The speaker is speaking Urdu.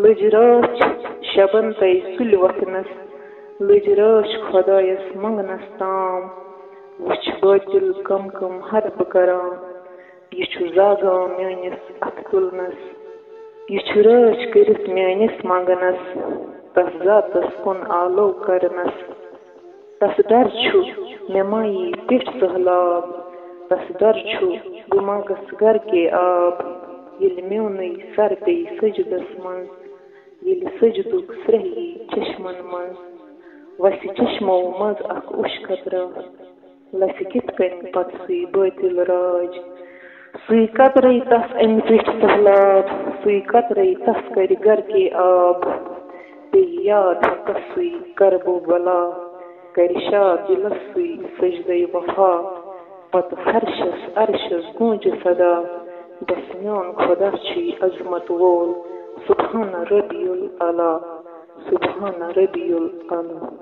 لٔج راتھ شبن تے سُلہِ وۄتھنَس لٔج رٲچھ خۄدایَس منٛگنَس تام وٕچھ بٲطِل کم کم حربہٕ کران یہِ چھُ زاگان میٲنِس اَتھٕ تُلنَس یہِ چھُ رٲچھ کٔرِتھ میٲنِس منٛگنَس تَس ذاتَس کُن آلو کرنَس تَس ڈر چھُ مےٚ ما یی پٮ۪ٹھ سہلاب تَس ڈر چھُ بہٕ ما گژھٕ گرکے آب ییٚلہِ میونٕے سر پیٚیہِ سجدس منٛز ییٚلہِ سجدُک سرٛیٚح یی چشمن منٛز وَسہِ چشمو منٛز اکھ اوٚش قطرا لَسہِ کِتھ کٔنۍ پتہٕ سُے بٲطِل راج سُے قطرے تَس اَمہِ پٮ۪ٹھ سہلاب سُے قطرے تَس کَرِ گرکے آب بیٚیہِ یاد حقس سُے کربو بلا کَرِ شاد دِلس سُے سجدے وفا پتہٕ فرشس عرشس گوٗنجہِ صدا بس میون خۄدا چھُے عظمت وول سبحان ربی العلا سبحان ربی العلا